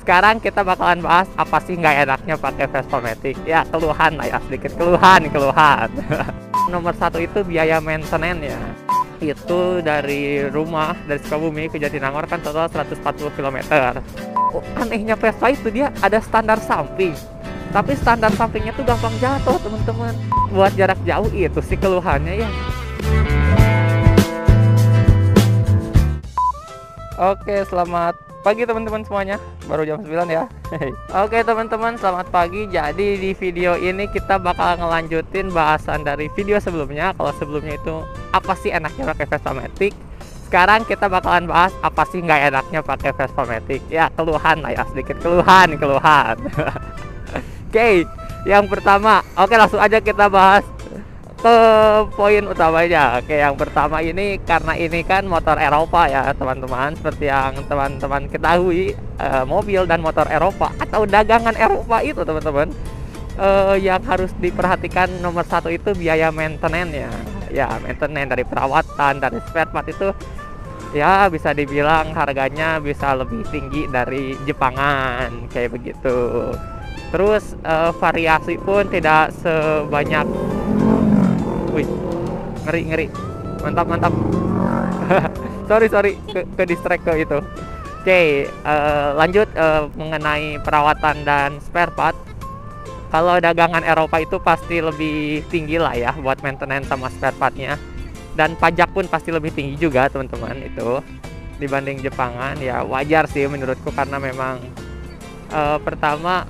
Sekarang kita bakalan bahas apa sih nggak enaknya pakai Vespa Matic. Ya keluhan lah ya, sedikit keluhan. Nomor satu itu biaya maintenance ya. Itu dari rumah, dari Sukabumi ke Jatinangor kan total 140 km. Anehnya Vespa itu dia ada standar samping. Tapi standar sampingnya tuh gampang jatuh teman-teman. Buat jarak jauh itu sih keluhannya ya. Oke, selamat pagi teman-teman semuanya. Baru jam 9 ya. Oke teman-teman, selamat pagi. Jadi di video ini kita bakal ngelanjutin bahasan dari video sebelumnya. Kalau sebelumnya itu apa sih enaknya pakai Vespa Matic, sekarang kita bakalan bahas apa sih nggak enaknya pakai Vespa Matic. Ya keluhan lah ya, sedikit keluhan. Oke, yang pertama, oke langsung aja kita bahas ke poin utamanya. Oke, yang pertama ini karena ini kan motor Eropa ya teman-teman. Seperti yang teman-teman ketahui, mobil dan motor Eropa atau dagangan Eropa itu teman-teman, yang harus diperhatikan nomor satu itu biaya maintenance ya. Maintenance dari perawatan, dari spare part itu ya bisa dibilang harganya bisa lebih tinggi dari Jepangan kayak begitu. Terus variasi pun tidak sebanyak. Wih, ngeri, mantap. sorry ke distract ke itu. Oke, lanjut mengenai perawatan dan spare part. Kalau dagangan Eropa itu pasti lebih tinggi lah ya buat maintenance sama spare partnya, dan pajak pun pasti lebih tinggi juga teman-teman itu dibanding Jepangan. Ya wajar sih menurutku karena memang pertama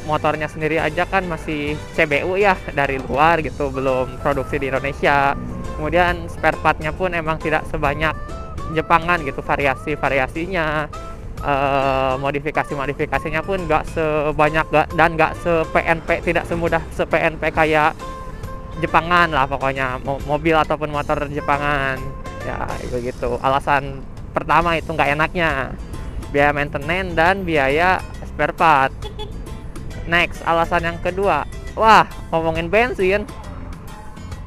motornya sendiri aja kan masih CBU ya dari luar gitu, belum produksi di Indonesia. Kemudian spare partnya pun emang tidak sebanyak Jepangan gitu, variasinya, modifikasinya pun nggak sebanyak dan nggak se-PNP, tidak semudah se-PNP kayak Jepangan lah pokoknya, mobil ataupun motor Jepangan ya begitu. Alasan pertama itu nggak enaknya biaya maintenance dan biaya spare part. Next, alasan yang kedua, wah ngomongin bensin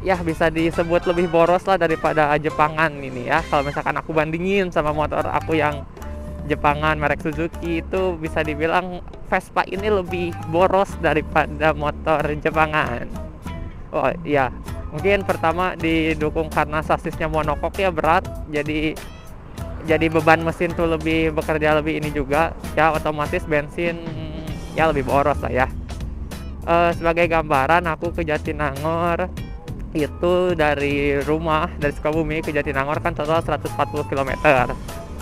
ya bisa disebut lebih boros lah daripada Jepangan ini ya. Kalau misalkan aku bandingin sama motor aku yang Jepangan merek Suzuki, itu bisa dibilang Vespa ini lebih boros daripada motor Jepangan. Oh iya, mungkin pertama didukung karena sasisnya monokok ya, berat, jadi beban mesin tuh bekerja lebih ini juga ya, otomatis bensin ya lebih boros lah ya. Sebagai gambaran, aku ke Jatinangor itu dari rumah, dari Sukabumi ke Jatinangor kan total 140 km.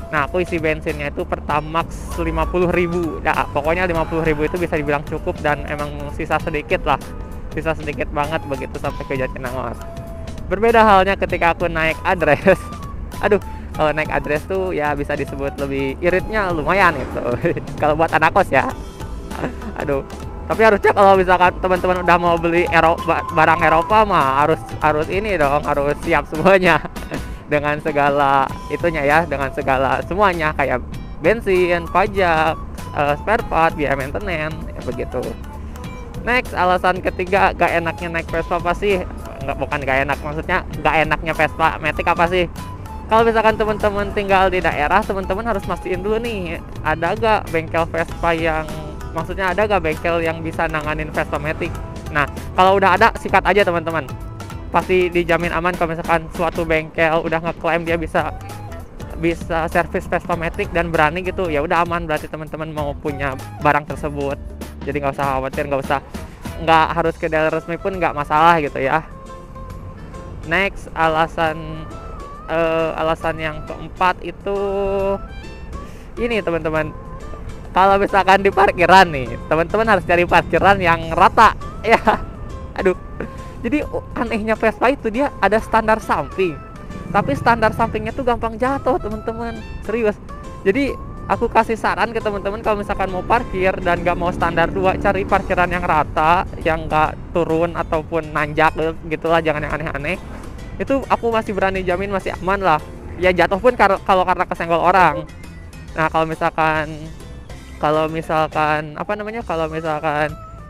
Nah aku isi bensinnya itu Pertamax 50.000 ya, pokoknya 50.000 itu bisa dibilang cukup, dan emang sisa sedikit banget begitu sampai ke Jatinangor. Berbeda halnya ketika aku naik Adres. Aduh, kalau naik Adres tuh ya bisa disebut lebih iritnya lumayan gitu. Kalau buat anak kos ya. Aduh, tapi harusnya kalau misalkan teman-teman udah mau beli barang Eropa mah harus ini dong, harus siap semuanya. Dengan segala itunya ya, dengan segala semuanya kayak bensin, pajak, spare part, biaya maintenance ya begitu. Next, alasan ketiga gak enaknya naik Vespa apa sih? Bukan gak enak, maksudnya gak enaknya Vespa Matic apa sih? Kalau misalkan teman-teman tinggal di daerah, teman-teman harus mastiin dulu nih, ada gak bengkel Vespa maksudnya ada gak bengkel yang bisa nanganin Vespa Matic. Nah, kalau udah ada, sikat aja teman-teman. Pasti dijamin aman kalau misalkan suatu bengkel udah ngeklaim dia bisa servis Vespa Matic dan berani gitu, ya udah aman, berarti teman-teman mau punya barang tersebut. Jadi nggak usah khawatir, nggak harus ke dealer resmi pun nggak masalah gitu ya. Next, alasan yang keempat itu ini teman-teman, kalau misalkan di parkiran nih, teman-teman harus cari parkiran yang rata ya. Aduh, jadi anehnya Vespa itu dia ada standar samping, tapi standar sampingnya tuh gampang jatuh teman-teman, serius. Jadi aku kasih saran ke teman-teman, kalau misalkan mau parkir dan nggak mau standar 2, cari parkiran yang rata, yang nggak turun ataupun nanjak gitulah, jangan yang aneh-aneh. Itu aku masih berani jamin masih aman lah ya, jatuh pun kalau karena kesenggol orang. Nah kalau misalkan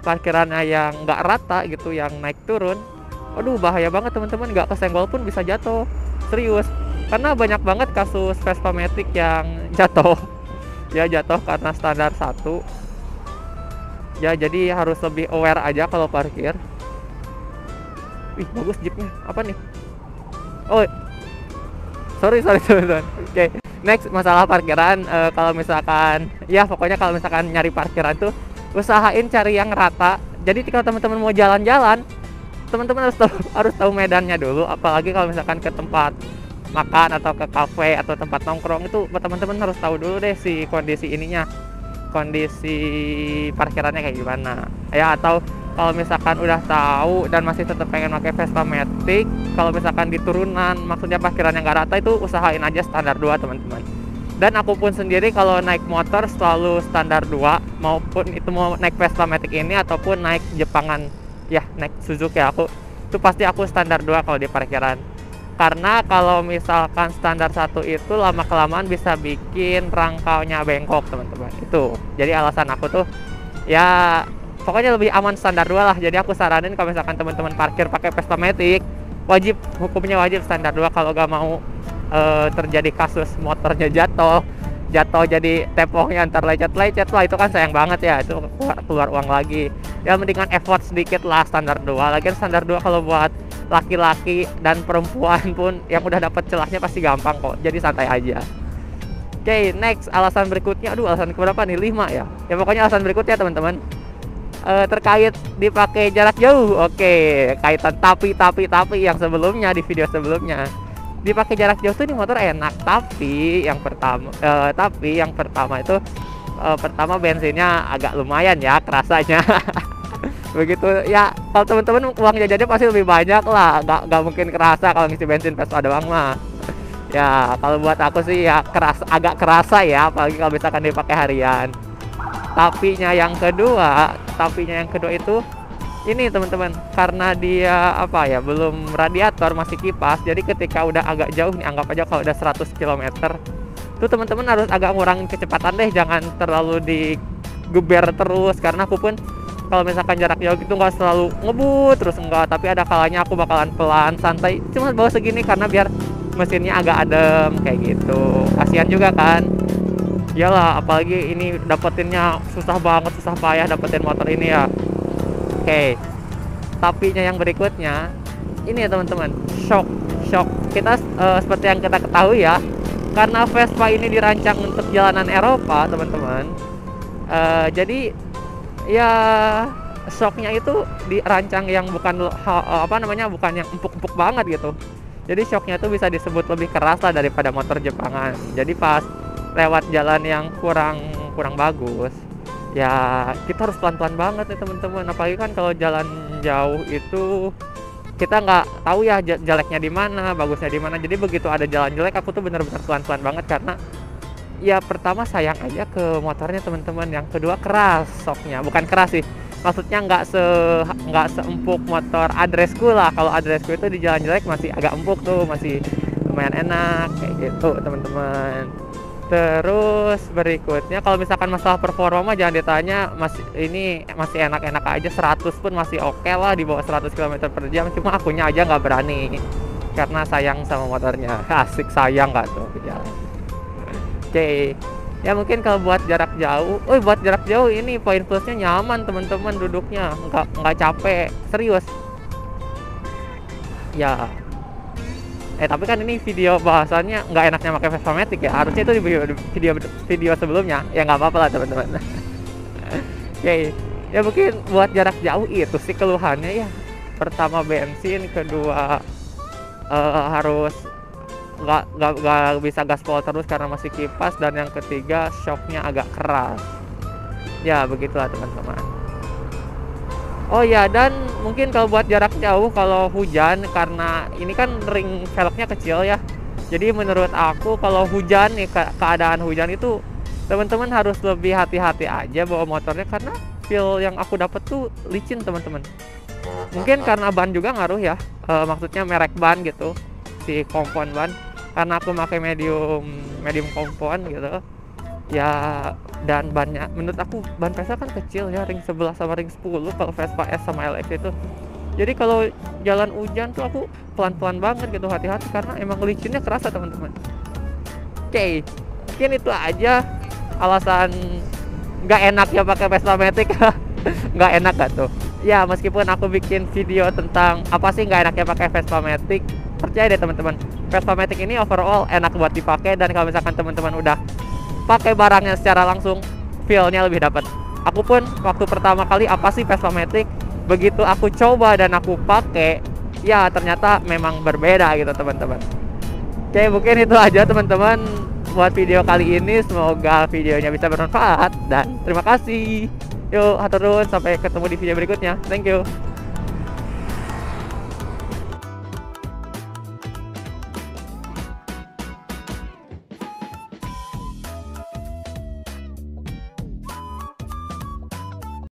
parkirannya yang nggak rata gitu, yang naik turun, aduh bahaya banget teman-teman, nggak kesenggol pun bisa jatuh, serius. Karena banyak banget kasus Vespa Matic yang jatuh ya jatuh karena standar 1. Ya jadi harus lebih aware aja kalau parkir. Wih, bagus jeepnya. Apa nih? Oh, sorry. Oke. Next, masalah parkiran. Kalau misalkan, ya pokoknya kalau misalkan nyari parkiran tuh usahain cari yang rata. Jadi kalau teman-teman mau jalan-jalan, teman-teman harus tahu medannya dulu. Apalagi kalau misalkan ke tempat makan atau ke kafe atau tempat nongkrong, itu teman-teman harus tahu dulu deh si kondisi ininya, kondisi parkirannya kayak gimana ya. Atau kalau misalkan udah tahu dan masih tetap pengen pakai Vespa Matic, kalau misalkan di turunan maksudnya parkirannya nggak rata, itu usahain aja standar 2 teman-teman. Dan aku pun sendiri kalau naik motor selalu standar 2, maupun itu mau naik Vespa Matic ini ataupun naik Jepangan ya, naik Suzuki, aku itu pasti aku standar 2 kalau di parkiran. Karena kalau misalkan standar 1 itu lama-kelamaan bisa bikin rangkaunya bengkok teman-teman. Itu jadi alasan aku tuh ya pokoknya lebih aman standar 2 lah. Jadi aku saranin kalau misalkan teman-teman parkir pakai Vespa Matic, wajib, hukumnya wajib standar 2 kalau gak mau terjadi kasus motornya jatuh jadi tepongnya ntar lecet-lecet lah, itu kan sayang banget ya, itu keluar uang lagi. Ya mendingan effort sedikit lah standar 2. Lagian standar 2 kalau buat laki-laki dan perempuan pun yang udah dapat celahnya pasti gampang kok, jadi santai aja. Oke, next, alasan berikutnya, alasan keberapa nih? 5 ya. Ya pokoknya alasan berikutnya teman-teman, terkait dipakai jarak jauh. Oke, kaitan tapi yang sebelumnya, di video sebelumnya, dipakai jarak jauh tuh di motor enak, tapi yang pertama itu pertama bensinnya agak lumayan ya kerasanya. Begitu ya, kalau teman-teman uang jajannya pasti lebih banyak lah, nggak mungkin kerasa kalau ngisi bensin Vespa doang mah. Ya kalau buat aku sih ya agak kerasa ya, apalagi kalau misalkan dipakai harian. Tapinya yang kedua itu ini teman-teman, karena dia belum radiator, masih kipas. Jadi ketika udah agak jauh nih, anggap aja kalau udah 100 km tuh teman-teman harus agak ngurangin kecepatan deh, jangan terlalu digeber terus. Karena aku pun kalau misalkan jarak jauh gitu nggak selalu ngebut terus, enggak, tapi ada kalanya aku bakalan pelan santai, cuma bawa segini karena biar mesinnya agak adem kayak gitu. Kasihan juga kan, iyalah, apalagi ini dapetinnya susah banget, susah payah dapetin motor ini ya. Oke, tapinya yang berikutnya ini ya teman-teman, shock. Kita seperti yang kita ketahui ya, karena Vespa ini dirancang untuk jalanan Eropa teman-teman. Jadi ya shocknya itu dirancang yang bukan bukan yang empuk-empuk banget gitu. Jadi shocknya itu bisa disebut lebih keras lah daripada motor Jepangan. Jadi pas lewat jalan yang kurang bagus, ya kita harus pelan-pelan banget nih teman-teman. Apalagi kan kalau jalan jauh itu kita nggak tahu ya jeleknya di mana, bagusnya di mana. Jadi begitu ada jalan jelek, aku tuh bener-bener pelan-pelan banget, karena ya pertama sayang aja ke motornya teman-teman, yang kedua keras shocknya. Bukan keras sih, maksudnya nggak seempuk motor Adresku lah. Kalau Adresku itu di jalan jelek masih agak empuk tuh, masih lumayan enak kayak gitu teman-teman. Terus berikutnya kalau misalkan masalah performa jangan ditanya, masih enak-enak aja, 100 pun masih oke lah di bawah 100 km per jam. Cuma akunya aja nggak berani karena sayang sama motornya. Asik, sayang nggak tuh ya. Oke, ya mungkin kalau buat jarak jauh, ini poin plusnya nyaman teman-teman, duduknya nggak capek, serius ya. Tapi kan ini video bahasannya nggak enaknya pakai Vespa Matic ya, harusnya itu di video sebelumnya ya, nggak apa-apa lah teman-teman. Oke, ya mungkin buat jarak jauh itu sih keluhannya ya. Pertama bensin, kedua harus nggak bisa gaspol terus karena masih kipas, dan yang ketiga shocknya agak keras. Ya begitulah teman-teman. Oh ya, dan mungkin kalau buat jarak jauh kalau hujan, karena ini kan ring velgnya kecil ya, jadi menurut aku kalau hujan nih, keadaan hujan itu teman-teman harus lebih hati-hati aja bawa motornya, karena feel yang aku dapat tuh licin teman-teman. Mungkin karena ban juga ngaruh ya, maksudnya merek ban gitu, si kompon ban. Karena aku pakai medium kompon gitu ya, dan bannya menurut aku ban Vespa kan kecil ya, ring 11 sama ring 10 kalau Vespa S sama LX itu. Jadi kalau jalan hujan tuh aku pelan-pelan banget gitu, hati-hati karena emang licinnya kerasa teman-teman. Oke, mungkin itu aja alasan nggak enak ya pakai Vespa Matic. Nggak enak gak tuh? Ya meskipun aku bikin video tentang apa sih nggak enaknya pakai Vespa Matic, percaya deh teman-teman, Vespa Matic ini overall enak buat dipakai, dan kalau misalkan teman-teman udah pakai barangnya secara langsung, feel-nya lebih dapat. Aku pun waktu pertama kali apa sih Vespa Matic, begitu aku coba dan aku pakai, ya ternyata memang berbeda gitu teman-teman. Oke, mungkin itu aja teman-teman buat video kali ini. Semoga videonya bisa bermanfaat dan terima kasih. Yuk, hatur nuhun, sampai ketemu di video berikutnya. Thank you.